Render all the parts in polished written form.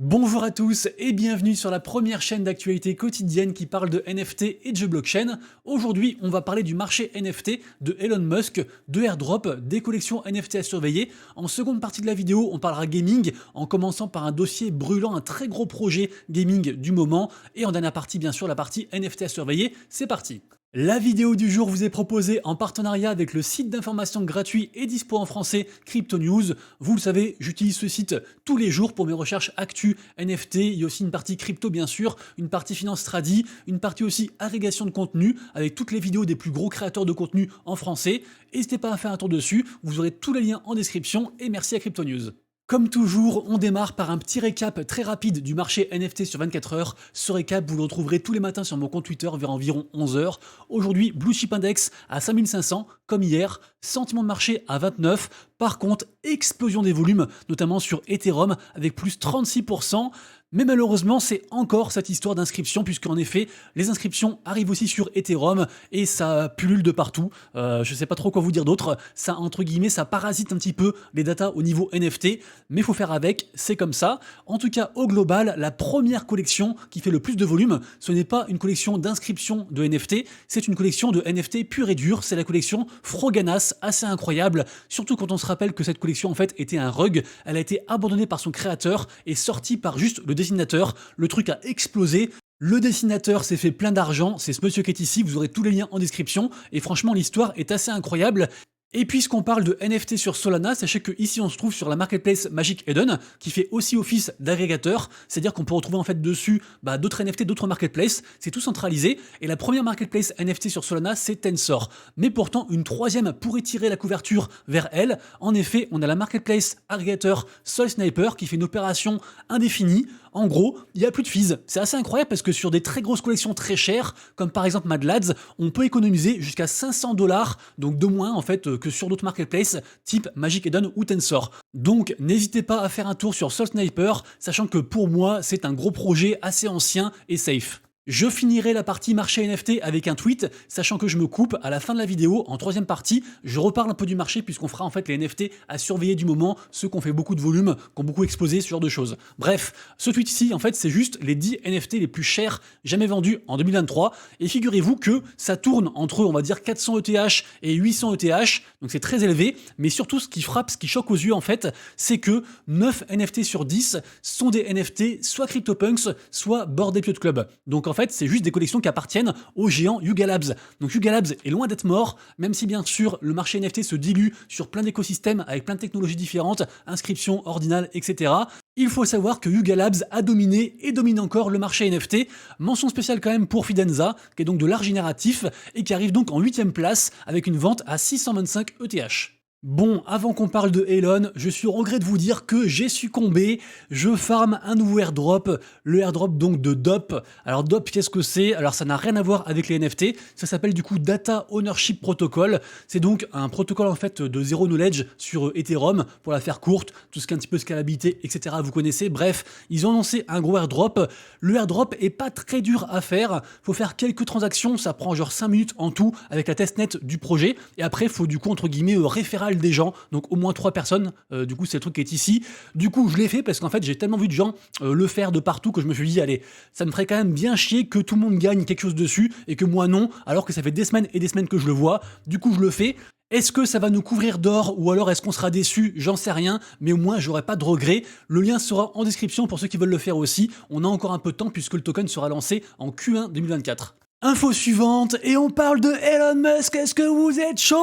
Bonjour à tous et bienvenue sur la première chaîne d'actualité quotidienne qui parle de NFT et de jeux blockchain. Aujourd'hui, on va parler du marché NFT, de Elon Musk, de airdrop, des collections NFT à surveiller. En seconde partie de la vidéo, on parlera gaming en commençant par un dossier brûlant, un très gros projet gaming du moment. Et en dernière partie, bien sûr, la partie NFT à surveiller. C'est parti! La vidéo du jour vous est proposée en partenariat avec le site d'information gratuit et dispo en français Crypto News. Vous le savez, j'utilise ce site tous les jours pour mes recherches actu NFT. Il y a aussi une partie crypto bien sûr, une partie finance tradi, une partie aussi agrégation de contenu avec toutes les vidéos des plus gros créateurs de contenu en français. N'hésitez pas à faire un tour dessus, vous aurez tous les liens en description et merci à Crypto News. Comme toujours, on démarre par un petit récap très rapide du marché NFT sur 24 heures. Ce récap, vous le retrouverez tous les matins sur mon compte Twitter vers environ 11 heures. Aujourd'hui, Blue Chip Index à 5500, comme hier. Sentiment de marché à 29. Par contre, explosion des volumes, notamment sur Ethereum, avec plus 36%. Mais malheureusement, c'est encore cette histoire d'inscription, puisqu'en effet, les inscriptions arrivent aussi sur Ethereum et ça pullule de partout. Je sais pas trop quoi vous dire d'autre. Ça, entre guillemets, ça parasite un petit peu les datas au niveau NFT, mais il faut faire avec, c'est comme ça. En tout cas, au global, la première collection qui fait le plus de volume, ce n'est pas une collection d'inscription de NFT, c'est une collection de NFT pure et dure. C'est la collection Froganas, assez incroyable, surtout quand on se rappelle que cette collection en fait était un rug. Elle a été abandonnée par son créateur et sortie par juste le dessinateur. Le truc a explosé. Le dessinateur s'est fait plein d'argent, c'est ce monsieur qui est ici, vous aurez tous les liens en description, et franchement l'histoire est assez incroyable. Et puisqu'on parle de NFT sur Solana, sachez que ici on se trouve sur la marketplace Magic Eden, qui fait aussi office d'agrégateur, c'est-à-dire qu'on peut retrouver en fait dessus d'autres NFT, d'autres marketplaces, c'est tout centralisé, et la première marketplace NFT sur Solana c'est Tensor. Mais pourtant une troisième pourrait tirer la couverture vers elle. En effet, on a la marketplace agrégateur Sol Sniper qui fait une opération indéfinie. En gros, il n'y a plus de fees. C'est assez incroyable parce que sur des très grosses collections très chères, comme par exemple Mad Lads, on peut économiser jusqu'à 500$, donc de moins en fait que sur d'autres marketplaces, type Magic Eden ou Tensor. Donc n'hésitez pas à faire un tour sur Soul Sniper, sachant que pour moi, c'est un gros projet assez ancien et safe. Je finirai la partie marché NFT avec un tweet, sachant que je me coupe à la fin de la vidéo, en troisième partie, je reparle un peu du marché puisqu'on fera en fait les NFT à surveiller du moment, ceux qui ont fait beaucoup de volume, qui ont beaucoup explosé, ce genre de choses. Bref, ce tweet ici, en fait, c'est juste les 10 NFT les plus chers jamais vendus en 2023, et figurez-vous que ça tourne entre, on va dire, 400 ETH et 800 ETH, donc c'est très élevé, mais surtout ce qui frappe, ce qui choque aux yeux en fait, c'est que 9 NFT sur 10 sont des NFT soit CryptoPunks, soit Bored Ape Yacht Club. Donc en fait, c'est juste des collections qui appartiennent au géant Yuga Labs. Donc Yuga Labs est loin d'être mort, même si bien sûr le marché NFT se dilue sur plein d'écosystèmes avec plein de technologies différentes, inscriptions, ordinales, etc. Il faut savoir que Yuga Labs a dominé et domine encore le marché NFT. Mention spéciale quand même pour Fidenza, qui est donc de l'art génératif et qui arrive donc en 8ème place avec une vente à 625 ETH. Bon, avant qu'on parle de Elon, je suis au regret de vous dire que j'ai succombé, je farm un nouveau airdrop, le airdrop donc de DOP. Alors DOP, qu'est-ce que c'est? Alors ça n'a rien à voir avec les NFT, ça s'appelle du coup Data Ownership Protocol, c'est donc un protocole en fait de zero knowledge sur Ethereum, pour la faire courte, tout ce qui est un petit peu scalabilité, etc. vous connaissez, bref, ils ont lancé un gros airdrop, le airdrop est pas très dur à faire, faut faire quelques transactions, ça prend genre 5 minutes en tout avec la testnet du projet, et après faut du coup entre guillemets référer des gens, donc au moins 3 personnes, du coup c'est le truc qui est ici. Du coup je l'ai fait parce qu'en fait j'ai tellement vu de gens le faire de partout que je me suis dit allez, ça me ferait quand même bien chier que tout le monde gagne quelque chose dessus et que moi non, alors que ça fait des semaines et des semaines que je le vois. Du coup je le fais. Est-ce que ça va nous couvrir d'or ou alors est-ce qu'on sera déçu? J'en sais rien, mais au moins j'aurai pas de regrets. Le lien sera en description pour ceux qui veulent le faire aussi. On a encore un peu de temps puisque le token sera lancé en Q1 2024. Info suivante, et on parle de Elon Musk, est-ce que vous êtes chaud?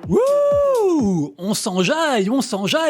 Wouh! On s'enjaille,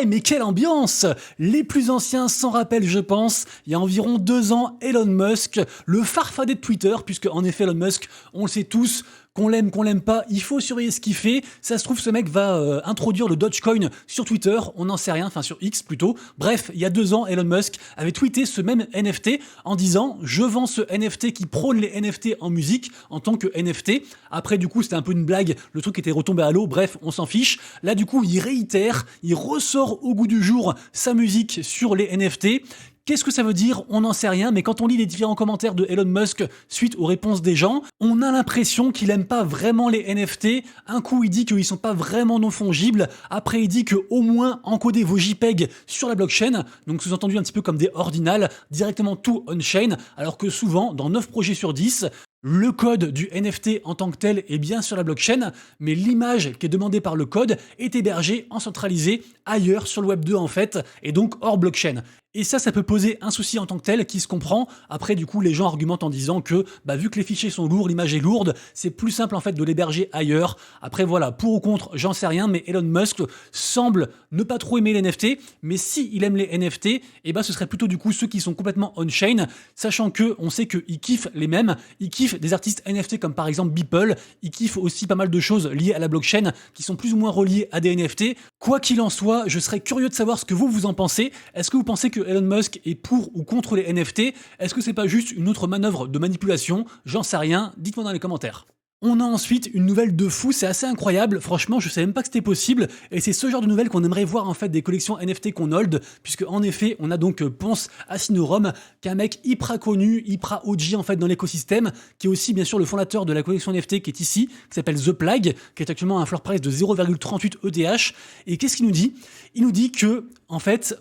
mais quelle ambiance! Les plus anciens s'en rappellent, je pense. Il y a environ 2 ans, Elon Musk, le farfadet de Twitter, puisque en effet Elon Musk, on le sait tous, qu'on l'aime pas, il faut surveiller ce qu'il fait. Ça se trouve, ce mec va introduire le Dogecoin sur Twitter, on n'en sait rien, enfin sur X plutôt. Bref, il y a 2 ans, Elon Musk avait tweeté ce même NFT en disant « Je vends ce NFT qui prône les NFT en musique en tant que NFT ». Après, du coup, c'était un peu une blague, le truc était retombé à l'eau, bref, on s'en fiche. Là, du coup, il réitère, il ressort au goût du jour sa musique sur les NFT. Qu'est-ce que ça veut dire? On n'en sait rien, mais quand on lit les différents commentaires de Elon Musk suite aux réponses des gens, on a l'impression qu'il aime pas vraiment les NFT. Un coup, il dit qu'ils sont pas vraiment non fongibles. Après, il dit que au moins encoder vos JPEG sur la blockchain, donc sous-entendu un petit peu comme des ordinals, directement tout on-chain, alors que souvent, dans 9 projets sur 10, le code du NFT en tant que tel est bien sur la blockchain, mais l'image qui est demandée par le code est hébergée en centralisé ailleurs sur le Web 2 en fait, et donc hors blockchain. Et ça peut poser un souci en tant que tel qui se comprend. Après, du coup, les gens argumentent en disant que, vu que les fichiers sont lourds, l'image est lourde, c'est plus simple en fait de l'héberger ailleurs. Après, voilà, pour ou contre, j'en sais rien, mais Elon Musk semble ne pas trop aimer les NFT, mais si il aime les NFT, ce serait plutôt du coup ceux qui sont complètement on-chain, sachant que on sait qu'il kiffe les mêmes, il kiffe des artistes NFT comme par exemple Beeple, il kiffe aussi pas mal de choses liées à la blockchain qui sont plus ou moins reliées à des NFT. Quoi qu'il en soit, je serais curieux de savoir ce que vous en pensez. Est-ce que vous pensez que Elon Musk est pour ou contre les NFT? Est-ce que c'est pas juste une autre manœuvre de manipulation? J'en sais rien, dites-moi dans les commentaires. On a ensuite une nouvelle de fou, c'est assez incroyable, franchement je savais même pas que c'était possible, et c'est ce genre de nouvelles qu'on aimerait voir en fait des collections NFT qu'on hold, puisque en effet on a donc Ponce Asinorum, qui est un mec hyper connu, hyper OG en fait dans l'écosystème, qui est aussi bien sûr le fondateur de la collection NFT qui est ici, qui s'appelle The Plague, qui est actuellement à un floor price de 0,38 ETH, et qu'est-ce qu'il nous dit? Il nous dit que en fait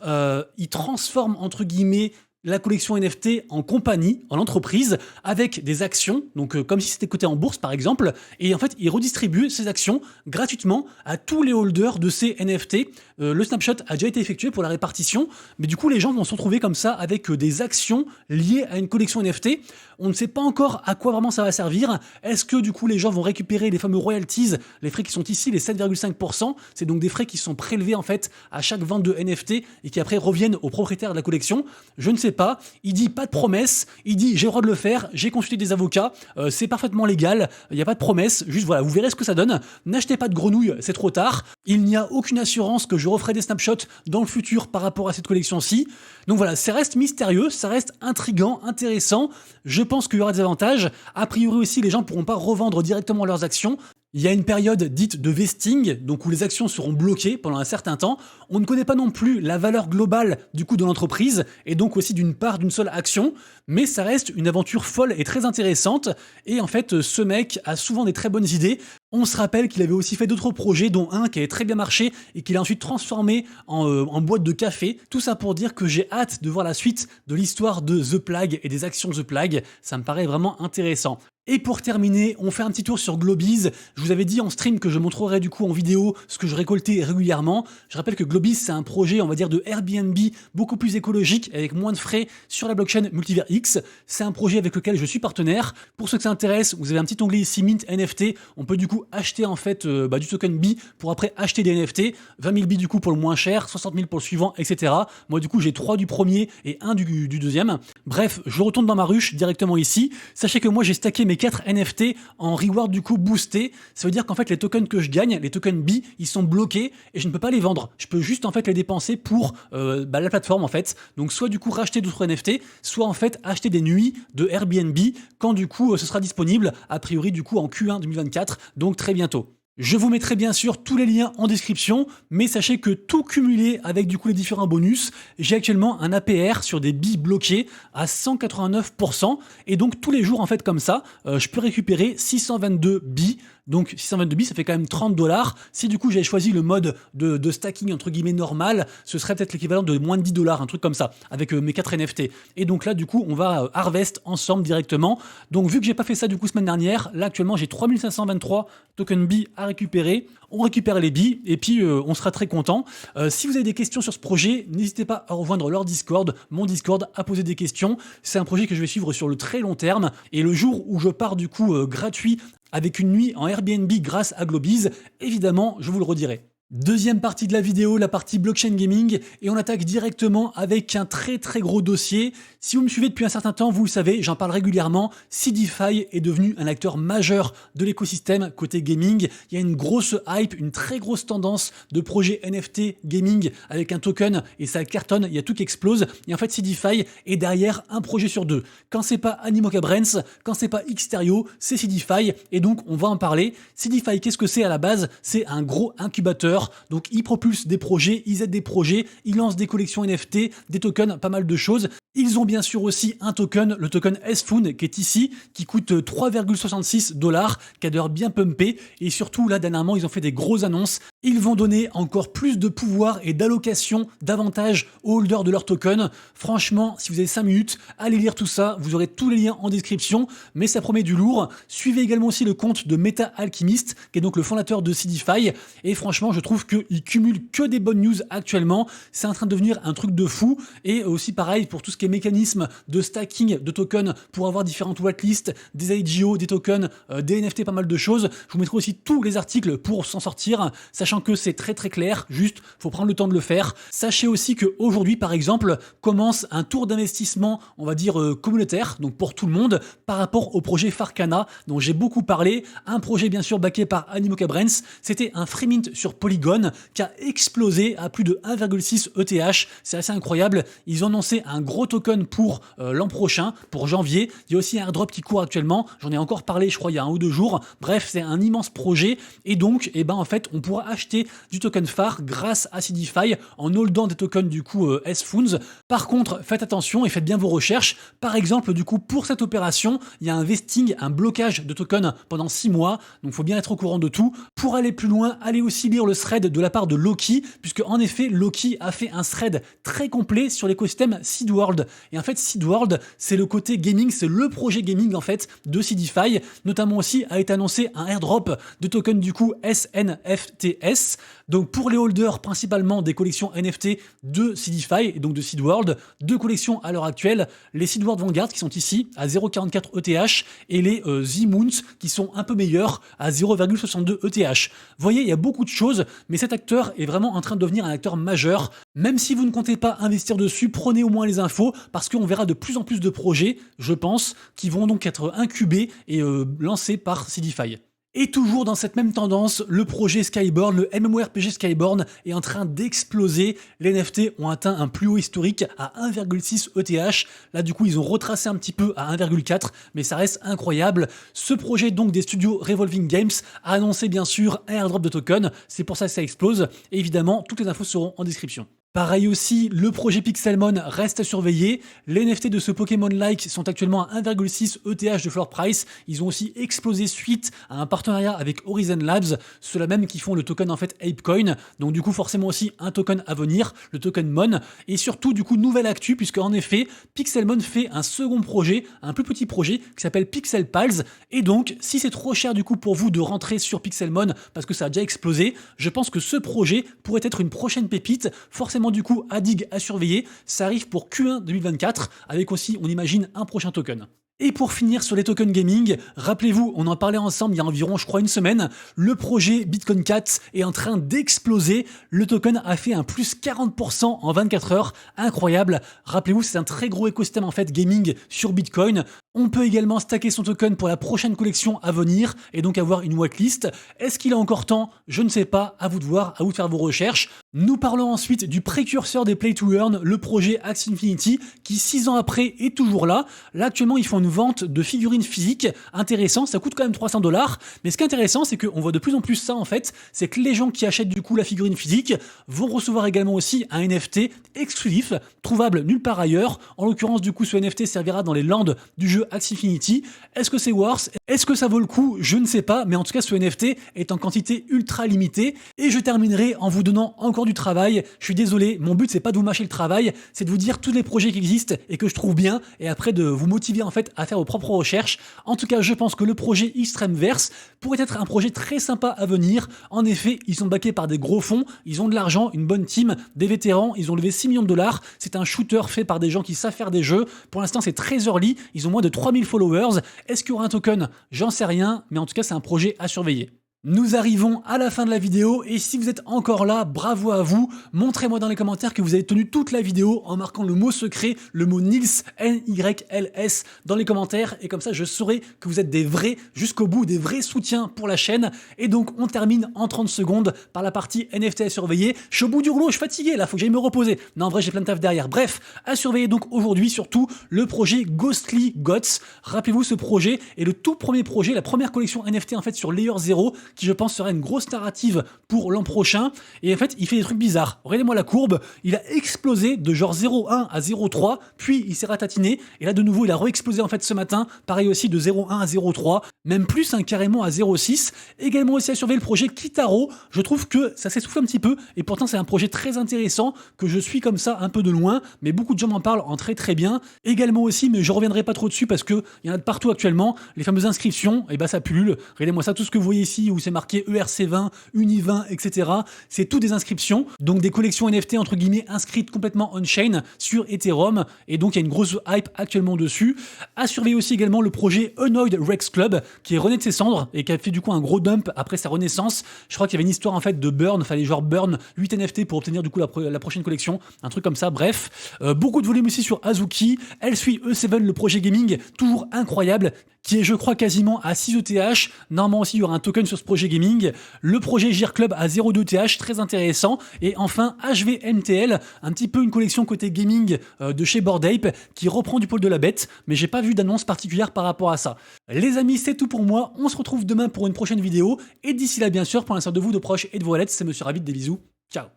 il transforme entre guillemets la collection NFT en compagnie, en entreprise, avec des actions, donc comme si c'était coté en bourse par exemple, et en fait il redistribue ces actions gratuitement à tous les holders de ces NFT. Le snapshot a déjà été effectué pour la répartition, mais du coup les gens vont se retrouver comme ça avec des actions liées à une collection NFT. On ne sait pas encore à quoi vraiment ça va servir. Est-ce que du coup les gens vont récupérer les fameux royalties, les frais qui sont ici, les 7,5%, c'est donc des frais qui sont prélevés en fait à chaque vente de NFT et qui après reviennent aux propriétaires de la collection? Je ne sais pas. Il dit pas de promesse, il dit j'ai le droit de le faire, j'ai consulté des avocats, c'est parfaitement légal, il n'y a pas de promesse, juste voilà, vous verrez ce que ça donne. N'achetez pas de grenouilles, c'est trop tard. Il n'y a aucune assurance que je referai des snapshots dans le futur par rapport à cette collection-ci. Donc voilà, ça reste mystérieux, ça reste intriguant, intéressant. Je pense qu'il y aura des avantages. A priori aussi, les gens ne pourront pas revendre directement leurs actions. Il y a une période dite de vesting, donc où les actions seront bloquées pendant un certain temps. On ne connaît pas non plus la valeur globale du coup de l'entreprise, et donc aussi d'une part d'une seule action, mais ça reste une aventure folle et très intéressante, et en fait ce mec a souvent des très bonnes idées. On se rappelle qu'il avait aussi fait d'autres projets, dont un qui avait très bien marché, et qu'il a ensuite transformé en boîte de café. Tout ça pour dire que j'ai hâte de voir la suite de l'histoire de The Plague et des actions The Plague, ça me paraît vraiment intéressant. Et pour terminer, on fait un petit tour sur Globiz. Je vous avais dit en stream que je montrerai du coup en vidéo ce que je récoltais régulièrement. Je rappelle que Globiz, c'est un projet, on va dire, de Airbnb beaucoup plus écologique, avec moins de frais sur la blockchain Multivers X. C'est un projet avec lequel je suis partenaire. Pour ceux que ça intéresse, vous avez un petit onglet ici, Mint NFT. On peut du coup acheter en fait du token B pour après acheter des NFT. 20 000 B du coup pour le moins cher, 60 000 pour le suivant, etc. Moi du coup j'ai 3 du premier et 1 du deuxième. Bref, je retourne dans ma ruche directement ici. Sachez que moi j'ai stacké mes 4 NFT en reward du coup boosté. Ça veut dire qu'en fait les tokens que je gagne, les tokens B, ils sont bloqués et je ne peux pas les vendre. Je peux juste en fait les dépenser pour la plateforme en fait. Donc soit du coup racheter d'autres NFT, soit en fait acheter des nuits de Airbnb quand du coup ce sera disponible, a priori du coup en Q1 2024, donc très bientôt. Je vous mettrai bien sûr tous les liens en description, mais sachez que tout cumulé avec du coup les différents bonus, j'ai actuellement un APR sur des billes bloqués à 189%, et donc tous les jours en fait comme ça, je peux récupérer 622 billes. Donc 622 billes, ça fait quand même 30 $. Si du coup j'avais choisi le mode de stacking entre guillemets normal, ce serait peut-être l'équivalent de moins de 10 $, un truc comme ça, avec mes 4 NFT. Et donc là du coup on va harvest ensemble directement. Donc vu que j'ai pas fait ça du coup semaine dernière, là actuellement j'ai 3523 tokens B à récupérer. On récupère les billes et puis on sera très content. Si vous avez des questions sur ce projet, n'hésitez pas à rejoindre leur Discord, mon Discord, à poser des questions. C'est un projet que je vais suivre sur le très long terme, et le jour où je pars du coup gratuit avec une nuit en Airbnb grâce à Globiz, évidemment, je vous le redirai. Deuxième partie de la vidéo, la partie blockchain gaming, et on attaque directement avec un très gros dossier. Si vous me suivez depuis un certain temps, vous le savez, j'en parle régulièrement, Seedify est devenu un acteur majeur de l'écosystème côté gaming. Il y a une grosse hype, une très grosse tendance de projets NFT gaming avec un token, et ça cartonne, il y a tout qui explose. Et en fait, Seedify est derrière un projet sur deux. Quand c'est pas Animoca Brands, quand c'est pas Xterio, c'est Seedify, et donc on va en parler. Seedify, qu'est-ce que c'est à la base? C'est un gros incubateur donc ils propulsent des projets, ils aident des projets, ils lancent des collections NFT, des tokens, pas mal de choses. Ils ont bien sûr aussi un token, le token S-Found, qui est ici, qui coûte 3,66 $, qui a d'ailleurs bien pumpé, et surtout là dernièrement ils ont fait des grosses annonces. Ils vont donner encore plus de pouvoir et d'allocation d'avantages aux holders de leur token. Franchement, si vous avez 5 minutes, allez lire tout ça, vous aurez tous les liens en description, mais ça promet du lourd. Suivez également aussi le compte de Meta Alchemist, qui est donc le fondateur de Seedify, et franchement je trouve qu'il cumule que des bonnes news actuellement, c'est en train de devenir un truc de fou, et aussi pareil pour tout ce qui est mécanisme de stacking de tokens pour avoir différentes watlists, des IGO, des tokens, des NFT, pas mal de choses. Je vous mettrai aussi tous les articles pour s'en sortir, sachant que c'est très très clair, juste faut prendre le temps de le faire. Sachez aussi qu'aujourd'hui par exemple commence un tour d'investissement, on va dire communautaire, donc pour tout le monde, par rapport au projet Farcana dont j'ai beaucoup parlé, un projet bien sûr backé par Animoca Brands. C'était un free mint sur Polygon qui a explosé à plus de 1,6 ETH, c'est assez incroyable. Ils ont annoncé un gros token pour l'an prochain, pour janvier. Il y a aussi un airdrop qui court actuellement, j'en ai encore parlé je crois il y a 1 ou 2 jours. Bref, c'est un immense projet et donc en fait on pourra acheter du token phare grâce à Seedify en holdant des tokens du coup S-Funds. Par contre, faites attention et faites bien vos recherches. Par exemple, du coup, pour cette opération, il y a un vesting, un blocage de tokens pendant 6 mois, donc il faut bien être au courant de tout. Pour aller plus loin, allez aussi lire le thread de la part de Loki, puisque en effet, Loki a fait un thread très complet sur l'écosystème Seedworld. Et en fait, Seedworld, c'est le côté gaming, c'est le projet gaming en fait de Seedify. Notamment aussi a été annoncé un airdrop de tokens du coup SNFTS. Donc pour les holders principalement des collections NFT de Seedify et donc de Seedworld, 2 collections à l'heure actuelle, les Seedworld Vanguard qui sont ici à 0,44 ETH et les Z-Moons qui sont un peu meilleurs à 0,62 ETH. Vous voyez, il y a beaucoup de choses, mais cet acteur est vraiment en train de devenir un acteur majeur. Même si vous ne comptez pas investir dessus, prenez au moins les infos parce qu'on verra de plus en plus de projets, je pense, qui vont donc être incubés et lancés par Seedify. Et toujours dans cette même tendance, le projet Skyborn, le MMORPG Skyborn est en train d'exploser. Les NFT ont atteint un plus haut historique à 1,6 ETH. Là du coup ils ont retracé un petit peu à 1,4, mais ça reste incroyable. Ce projet donc des studios Revolving Games a annoncé bien sûr un airdrop de tokens, c'est pour ça que ça explose. Et évidemment, toutes les infos seront en description. Pareil aussi, le projet Pixelmon reste à surveiller. Les NFT de ce Pokémon-like sont actuellement à 1,6 ETH de floor price. Ils ont aussi explosé suite à un partenariat avec Horizon Labs, ceux-là même qui font le token en fait Apecoin. Donc du coup forcément aussi un token à venir, le token Mon. Et surtout du coup nouvelle actu puisque en effet Pixelmon fait un second projet, un plus petit projet qui s'appelle Pixel Pals. Et donc si c'est trop cher du coup pour vous de rentrer sur Pixelmon parce que ça a déjà explosé, je pense que ce projet pourrait être une prochaine pépite, forcément du coup à dig à surveiller. Ça arrive pour Q1 2024 avec aussi on imagine un prochain token. Et pour finir sur les tokens gaming, rappelez-vous, on en parlait ensemble il y a environ, je crois, une semaine, le projet Bitcoin Cat est en train d'exploser. Le token a fait un plus 40% en 24 heures, incroyable. Rappelez-vous, c'est un très gros écosystème en fait gaming sur Bitcoin. On peut également stacker son token pour la prochaine collection à venir et donc avoir une whitelist. Est-ce qu'il a encore temps? Je ne sais pas, à vous de voir, à vous de faire vos recherches. Nous parlons ensuite du précurseur des Play to Earn, le projet Axie Infinity, qui 6 ans après est toujours là. Là actuellement ils font une vente de figurines physiques, intéressant, ça coûte quand même 300 $, mais ce qui est intéressant c'est qu'on voit de plus en plus ça en fait, c'est que les gens qui achètent du coup la figurine physique vont recevoir également aussi un NFT exclusif, trouvable nulle part ailleurs. En l'occurrence du coup ce NFT servira dans les landes du jeu Axie Infinity. Est-ce que c'est worth? Est-ce que ça vaut le coup? Je ne sais pas, mais en tout cas ce NFT est en quantité ultra limitée. Et je terminerai en vous donnant encore du travail. Je suis désolé, mon but c'est pas de vous mâcher le travail, c'est de vous dire tous les projets qui existent et que je trouve bien, et après de vous motiver en fait à faire vos propres recherches. En tout cas, je pense que le projet Extremeverse pourrait être un projet très sympa à venir. En effet, ils sont backés par des gros fonds, ils ont de l'argent, une bonne team, des vétérans, ils ont levé 6 millions de $. C'est un shooter fait par des gens qui savent faire des jeux. Pour l'instant, c'est très early, ils ont moins de 3000 followers. Est-ce qu'il y aura un token? J'en sais rien, mais en tout cas, c'est un projet à surveiller. Nous arrivons à la fin de la vidéo et si vous êtes encore là, bravo à vous. Montrez-moi dans les commentaires que vous avez tenu toute la vidéo en marquant le mot secret, le mot Nils, N-Y-L-S dans les commentaires et comme ça je saurai que vous êtes des vrais jusqu'au bout, des vrais soutiens pour la chaîne. Et donc on termine en 30 secondes par la partie NFT à surveiller. Je suis au bout du rouleau, je suis fatigué là, faut que j'aille me reposer. Non en vrai j'ai plein de taf derrière. Bref, à surveiller donc aujourd'hui surtout le projet Ghostly Gods. Rappelez-vous ce projet est le tout premier projet, la première collection NFT en fait sur Layer 0 qui je pense sera une grosse narrative pour l'an prochain. Et en fait, il fait des trucs bizarres. Regardez-moi la courbe, il a explosé de genre 0,1 à 0,3, puis il s'est ratatiné, et là de nouveau il a re-explosé en fait ce matin, pareil aussi de 0,1 à 0,3, même plus carrément à 0,6. Également aussi à surveiller le projet Kitaro, je trouve que ça s'essouffle un petit peu, et pourtant c'est un projet très intéressant, que je suis comme ça un peu de loin, mais beaucoup de gens m'en parlent en très bien. Également aussi, mais je reviendrai pas trop dessus parce que il y en a de partout actuellement, les fameuses inscriptions, et bah ça pullule. Regardez-moi ça, tout ce que vous voyez ici où c'est marqué ERC20, Uni20, etc. C'est tout des inscriptions, donc des collections NFT entre guillemets inscrites complètement on-chain sur Ethereum, et donc il y a une grosse hype actuellement dessus. À surveiller aussi également le projet Unoid Rex Club qui est rené de ses cendres et qui a fait du coup un gros dump après sa renaissance. Je crois qu'il y avait une histoire en fait de burn, fallait genre burn 8 NFT pour obtenir du coup la prochaine collection, un truc comme ça, bref. Beaucoup de volume aussi sur Azuki, elle suit E7, le projet gaming, toujours incroyable, qui est je crois quasiment à 6 ETH, normalement aussi il y aura un token sur ce projet gaming, le projet Gear Club à 0,2 ETH, très intéressant, et enfin HVMTL, un petit peu une collection côté gaming de chez Bored Ape, qui reprend du poil de la bête, mais j'ai pas vu d'annonce particulière par rapport à ça. Les amis, c'est tout pour moi, on se retrouve demain pour une prochaine vidéo, et d'ici là bien sûr, prenez soin de vous, de proches et de vos lettres, c'est Monsieur Rabbit, des bisous, ciao.